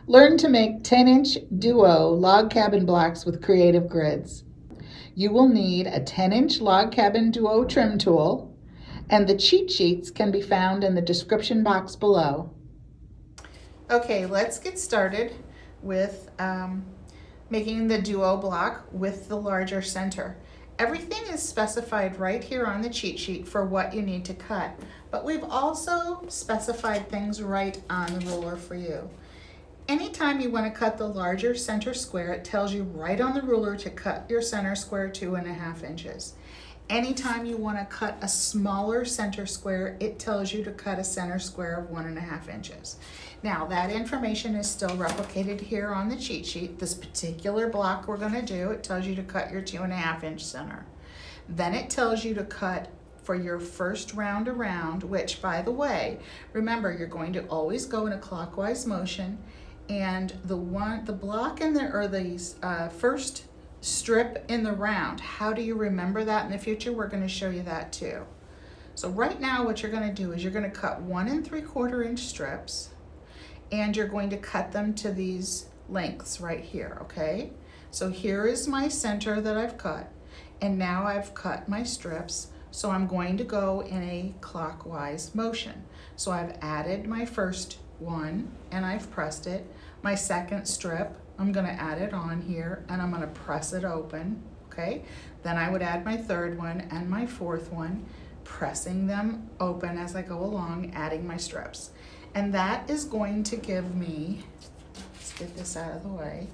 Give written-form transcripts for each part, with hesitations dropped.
Learn to make 10-inch Duo log cabin blocks with creative grids. You will need a 10-inch log cabin Duo trim tool, and the cheat sheets can be found in the description box below. Okay, let's get started with making the Duo block with the larger center. Everything is specified right here on the cheat sheet for what you need to cut, but we've also specified things right on the ruler for you. Anytime you want to cut the larger center square, it tells you right on the ruler to cut your center square 2.5 inches. Anytime you want to cut a smaller center square, it tells you to cut a center square of 1.5 inches. Now that information is still replicated here on the cheat sheet. This particular block we're going to do, it tells you to cut your 2.5 inch center. Then it tells you to cut for your first round around, which, by the way, remember, you're going to always go in a clockwise motion, and the block in there, or the first strip in the round, how do you remember that in the future? We're going to show you that too. So right now what you're going to do is you're going to cut 1 3/4 inch strips, and you're going to cut them to these lengths right here, okay? So here is my center that I've cut, and now I've cut my strips, so I'm going to go in a clockwise motion. So I've added my first one and I've pressed it. My second strip, I'm going to add it on here and I'm going to press it open, okay? Then I would add my third one and my fourth one, pressing them open as I go along, adding my strips. And that is going to give me, let's get this out of the way,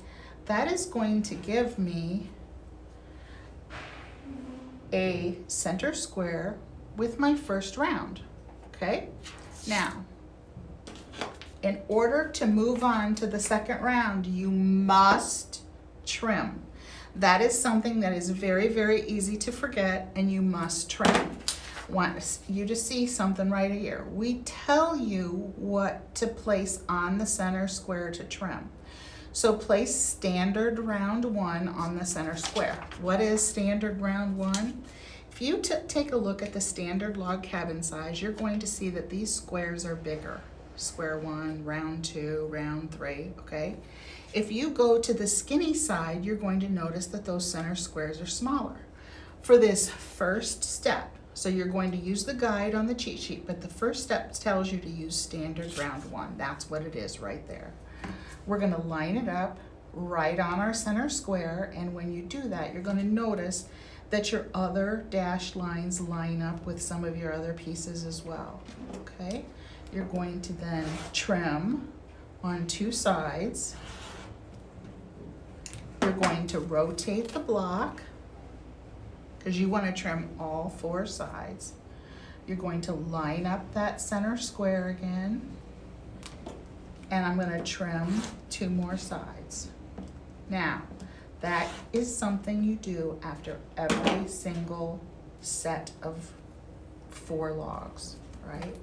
that is going to give me a center square with my first round, okay? Now, in order to move on to the second round, you must trim. That is something that is very, very easy to forget, and you must trim. Want you to see something right here. We tell you what to place on the center square to trim. So place standard round 1 on the center square. What is standard round 1? If you take a look at the standard log cabin size, you're going to see that these squares are bigger. Square 1, round 2, round 3, okay? If you go to the skinny side, you're going to notice that those center squares are smaller. For this first step, so you're going to use the guide on the cheat sheet, but the first step tells you to use standard round 1. That's what it is right there. We're going to line it up right on our center square, and when you do that, you're going to notice that your other dashed lines line up with some of your other pieces as well, okay? You're going to then trim on 2 sides. You're going to rotate the block because you want to trim all 4 sides. You're going to line up that center square again, and I'm going to trim 2 more sides. Now, that is something you do after every single set of 4 logs, right?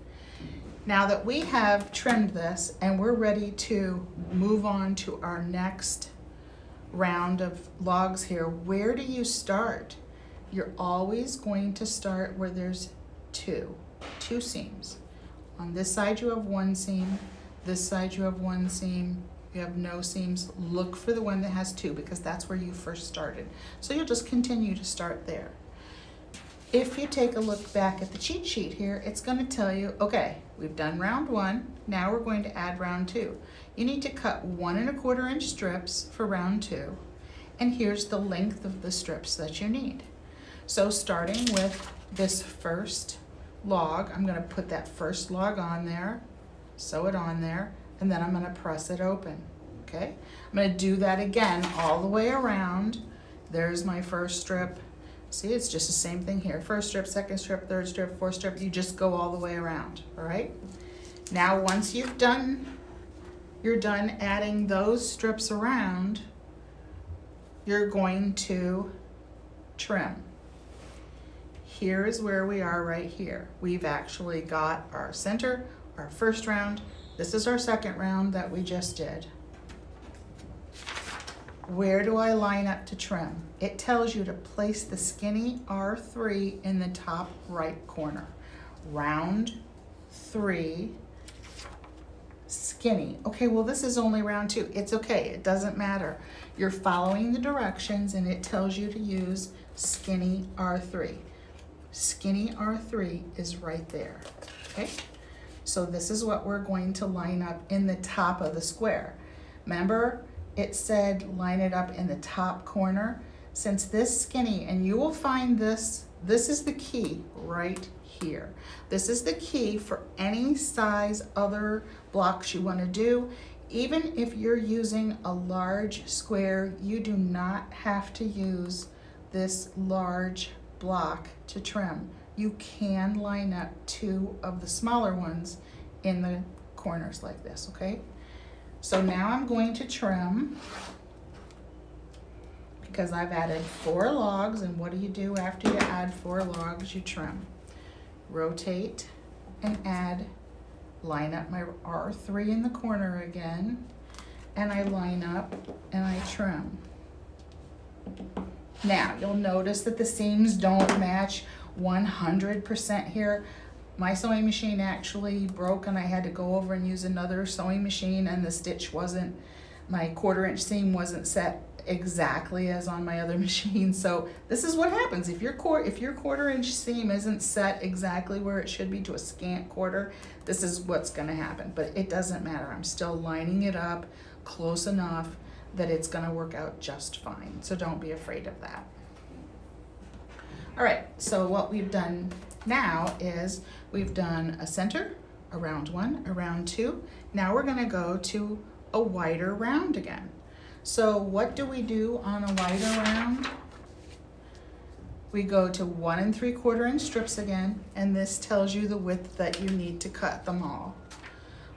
Now that we have trimmed this and we're ready to move on to our next round of logs here, where do you start? You're always going to start where there's two seams. On this side you have 1 seam, this side you have 1 seam, you have no seams. Look for the one that has 2 because that's where you first started. So you'll just continue to start there. If you take a look back at the cheat sheet here, it's going to tell you, okay, we've done round 1, now we're going to add round 2. You need to cut 1 1/4 inch strips for round 2, and here's the length of the strips that you need. So starting with this first log, I'm going to put that first log on there, sew it on there, and then I'm going to press it open, okay? I'm going to do that again all the way around. There's my first strip. See, it's just the same thing here. First strip, second strip, third strip, fourth strip. You just go all the way around, all right? Now, once you're done adding those strips around, you're going to trim. Here is where we are right here. We've actually got our center, our first round. This is our second round that we just did. Where do I line up to trim? It tells you to place the skinny R3 in the top right corner. Round 3, skinny. Okay, well this is only round 2. It's okay, it doesn't matter. You're following the directions and it tells you to use skinny R3. Skinny R3 is right there, okay? So this is what we're going to line up in the top of the square. Remember, it said line it up in the top corner. Since this skinny, and you will find this is the key right here. This is the key for any size other blocks you want to do. Even if you're using a large square, you do not have to use this large block to trim. You can line up 2 of the smaller ones in the corners like this, okay? So now I'm going to trim because I've added 4 logs, and what do you do after you add 4 logs? You trim. Rotate and add, line up my R3 in the corner again, and I line up and I trim. Now, you'll notice that the seams don't match 100% here. My sewing machine actually broke and I had to go over and use another sewing machine, and the stitch wasn't, my 1/4 inch seam wasn't set exactly as on my other machine. So this is what happens if your 1/4 inch seam isn't set exactly where it should be to a scant quarter. This is what's going to happen, but it doesn't matter. I'm still lining it up close enough that it's going to work out just fine. So don't be afraid of that. All right, so what we've done now is we've done a center, a round 1, a round 2. Now we're going to go to a wider round again. So what do we do on a wider round? We go to 1 3/4 inch strips again, and this tells you the width that you need to cut them all.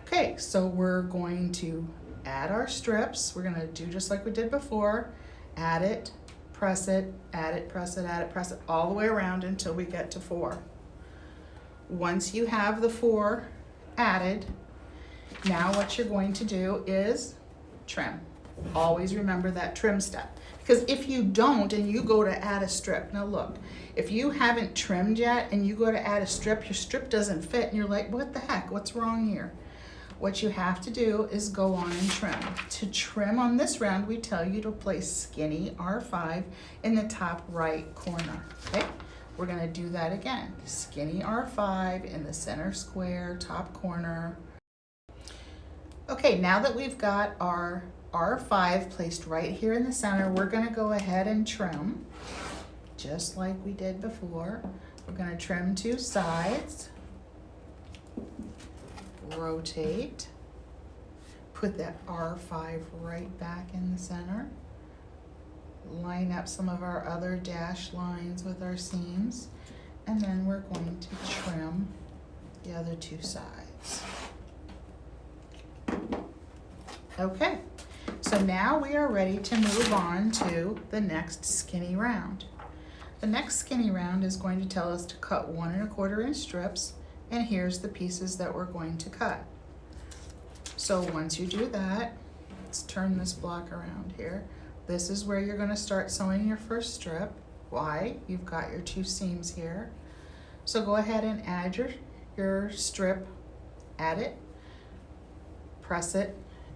Okay, so we're going to add our strips. We're going to do just like we did before. Add it, press it, add it, press it, add it, press it, all the way around until we get to 4. Once you have the 4 added, now what you're going to do is trim. Always remember that trim step, because if you don't and you go to add a strip, now look, if you haven't trimmed yet and you go to add a strip, your strip doesn't fit and you're like, what the heck, what's wrong here? What you have to do is go on and trim. To trim on this round, we tell you to place skinny R5 in the top right corner, okay? We're gonna do that again. Skinny R5 in the center square, top corner. Okay, now that we've got our R5 placed right here in the center, we're going to go ahead and trim just like we did before. We're going to trim 2 sides, rotate, put that R5 right back in the center, line up some of our other dashed lines with our seams, and then we're going to trim the other 2 sides. Okay. So now we are ready to move on to the next skinny round. The next skinny round is going to tell us to cut 1 1/4 inch strips, and here's the pieces that we're going to cut. So once you do that, let's turn this block around here. This is where you're going to start sewing your first strip. Why? You've got your 2 seams here. So go ahead and add your strip, add it, press it,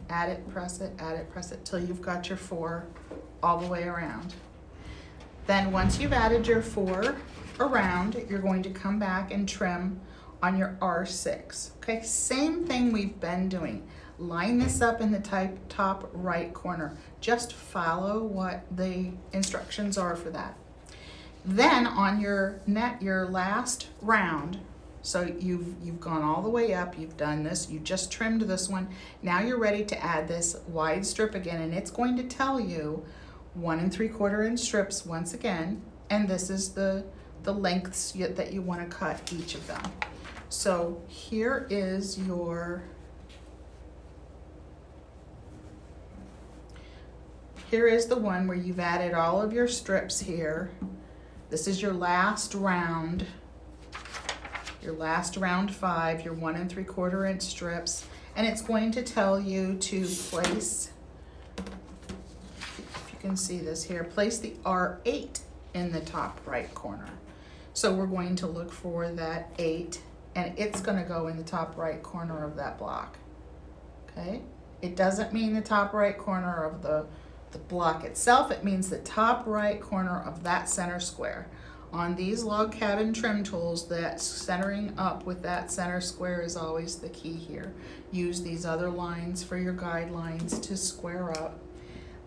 add it, press it, add it, press it, till you've got your 4 all the way around. Then once you've added your 4 around, you're going to come back and trim on your R6. Okay, same thing we've been doing. Line this up in the top right corner. Just follow what the instructions are for that. Then on your last round, so you've gone all the way up, you've done this, you just trimmed this one. Now you're ready to add this wide strip again, and it's going to tell you 1 3/4 inch strips once again, and this is the lengths that you want to cut each of them. So here is the one where you've added all of your strips here. This is your last round. Your last round 5, your 1 3/4 inch strips, and it's going to tell you to place, if you can see this here, place the R8 in the top right corner. So we're going to look for that 8, and it's going to go in the top right corner of that block. okay? It doesn't mean the top right corner of the block itself. It means the top right corner of that center square. On these log cabin trim tools, that centering up with that center square is always the key here. Use these other lines for your guidelines to square up.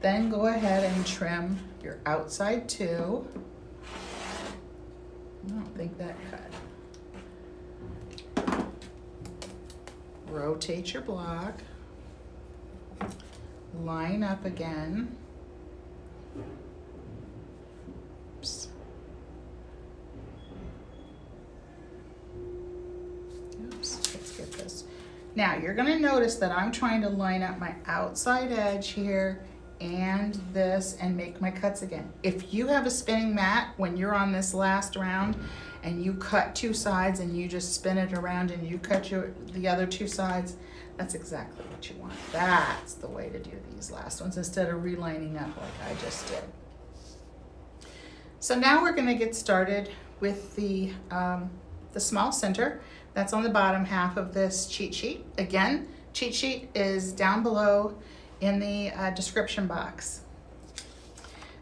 Then go ahead and trim your outside too. I don't think that cut. Rotate your block. Line up again. Oops. Oops, let's get this. Now you're going to notice that I'm trying to line up my outside edge here and this and make my cuts again. If you have a spinning mat when you're on this last round and you cut two sides and you just spin it around and you cut the other two sides, that's exactly what you want. That's the way to do these last ones instead of relining up like I just did. So now we're going to get started with the small center that's on the bottom half of this cheat sheet. Again, cheat sheet is down below in the description box.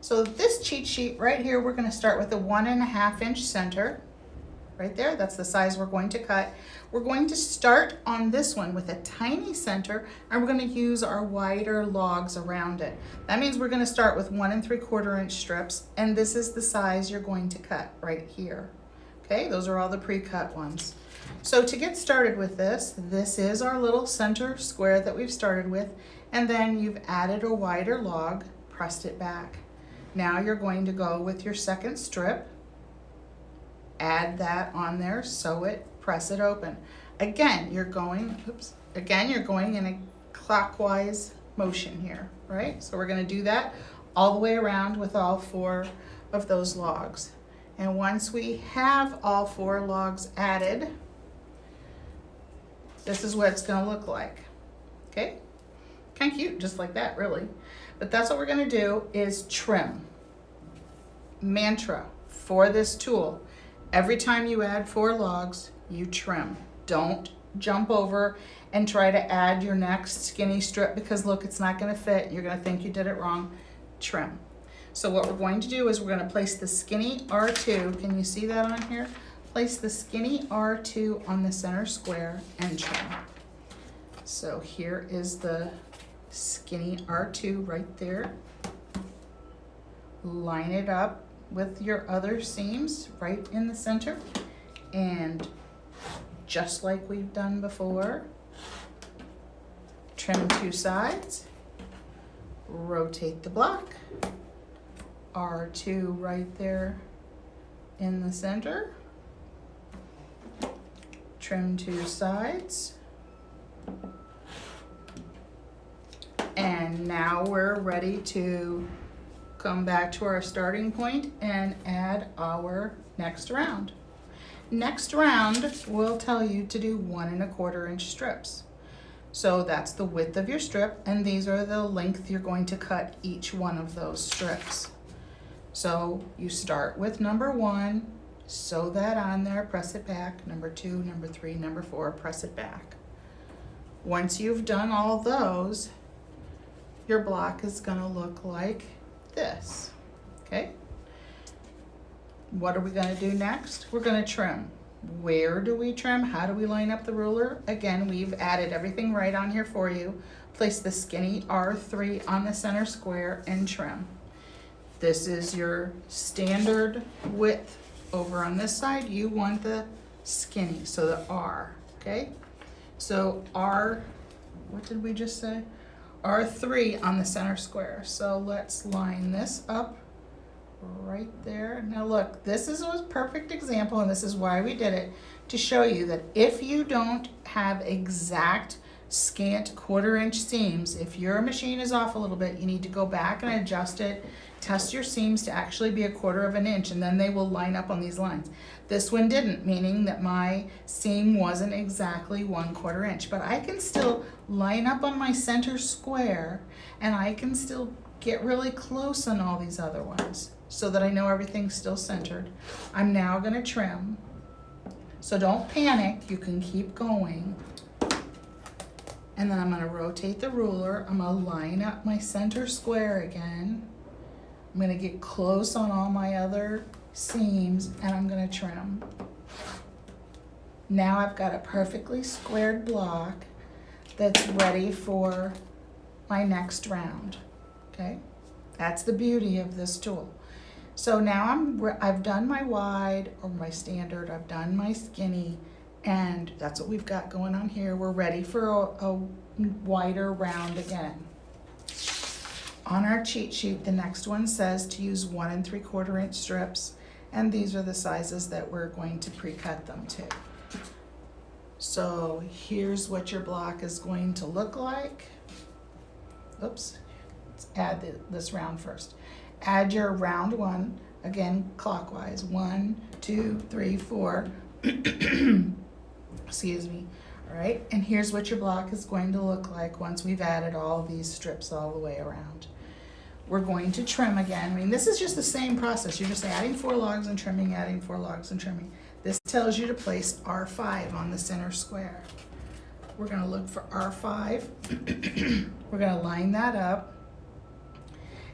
So this cheat sheet right here, we're going to start with a 1.5 inch center. Right there, that's the size we're going to cut. We're going to start on this one with a tiny center, and we're going to use our wider logs around it. That means we're going to start with 1 3/4 inch strips, and this is the size you're going to cut right here. Okay, those are all the pre-cut ones. So to get started with this is our little center square that we've started with, and then you've added a wider log, pressed it back. Now you're going to go with your second strip, add that on there, sew it, press it open. Again, you're going in a clockwise motion here, right? So we're going to do that all the way around with all 4 of those logs. And once we have all 4 logs added, this is what it's going to look like. Okay? Kind of cute, just like that, really. But that's what we're going to do is trim. Mantra for this tool. Every time you add 4 logs, you trim. Don't jump over and try to add your next skinny strip because look, it's not going to fit. You're going to think you did it wrong. Trim. So what we're going to do is we're going to place the skinny R2. Can you see that on here? Place the skinny R2 on the center square and trim. So here is the skinny R2 right there. Line it up with your other seams right in the center, and just like we've done before, trim 2 sides, rotate the block, R2 right there in the center, trim 2 sides, and now we're ready to come back to our starting point and add our next round. Next round will tell you to do 1 1/4 inch strips. So that's the width of your strip, and these are the length you're going to cut each one of those strips. So you start with number 1, sew that on there, press it back, number 2, number 3, number 4, press it back. Once you've done all those, your block is going to look like this. Okay, what are we going to do next? We're going to trim. Where do we trim? How do we line up the ruler? Again, we've added everything right on here for you. Place the skinny R3 on the center square and trim. This is your standard width. Over on this side, you want the skinny, so the R. Okay, so R, what did we just say? R3 on the center square. So let's line this up right there. Now look, this is a perfect example, and this is why we did it, to show you that if you don't have exact scant 1/4 inch seams, if your machine is off a little bit, you need to go back and adjust it, test your seams to actually be 1/4 inch, and then they will line up on these lines. This one didn't, meaning that my seam wasn't exactly 1/4 inch, but I can still line up on my center square, and I can still get really close on all these other ones so that I know everything's still centered. I'm now going to trim. So don't panic, you can keep going. And then I'm going to rotate the ruler. I'm going to line up my center square again. I'm going to get close on all my other seams and I'm going to trim. Now I've got a perfectly squared block that's ready for my next round. Okay, that's the beauty of this tool. So now I've done my wide or my standard, I've done my skinny, and that's what we've got going on here. We're ready for a wider round again. On our cheat sheet, the next one says to use 1 3/4 inch strips, and these are the sizes that we're going to pre-cut them to. So here's what your block is going to look like. Oops, let's add this round first. Add your round 1, again clockwise, 1, 2, 3, 4. Excuse me. All right, and here's what your block is going to look like once we've added all these strips all the way around. We're going to trim again. I mean, this is just the same process. You're just adding 4 logs and trimming, adding 4 logs and trimming. This tells you to place R5 on the center square. We're going to look for R5. We're going to line that up,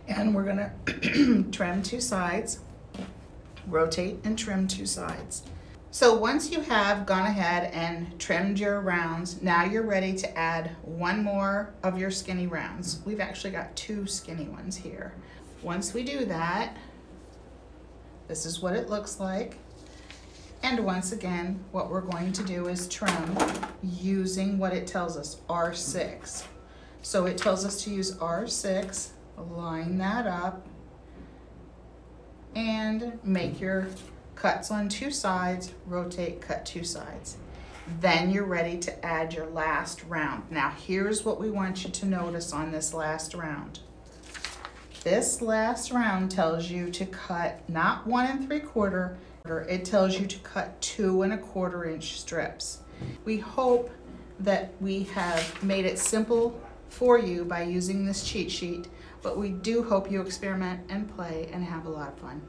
and we're going to trim 2 sides, rotate and trim 2 sides. So once you have gone ahead and trimmed your rounds, now you're ready to add 1 more of your skinny rounds. We've actually got 2 skinny ones here. Once we do that, this is what it looks like. And once again, what we're going to do is trim using what it tells us, R6. So it tells us to use R6, line that up, and make your cuts on 2 sides, rotate, cut 2 sides. Then you're ready to add your last round. Now here's what we want you to notice on this last round. This last round tells you to cut not 1 3/4, it tells you to cut 2 1/4 inch strips. We hope that we have made it simple for you by using this cheat sheet, but we do hope you experiment and play and have a lot of fun.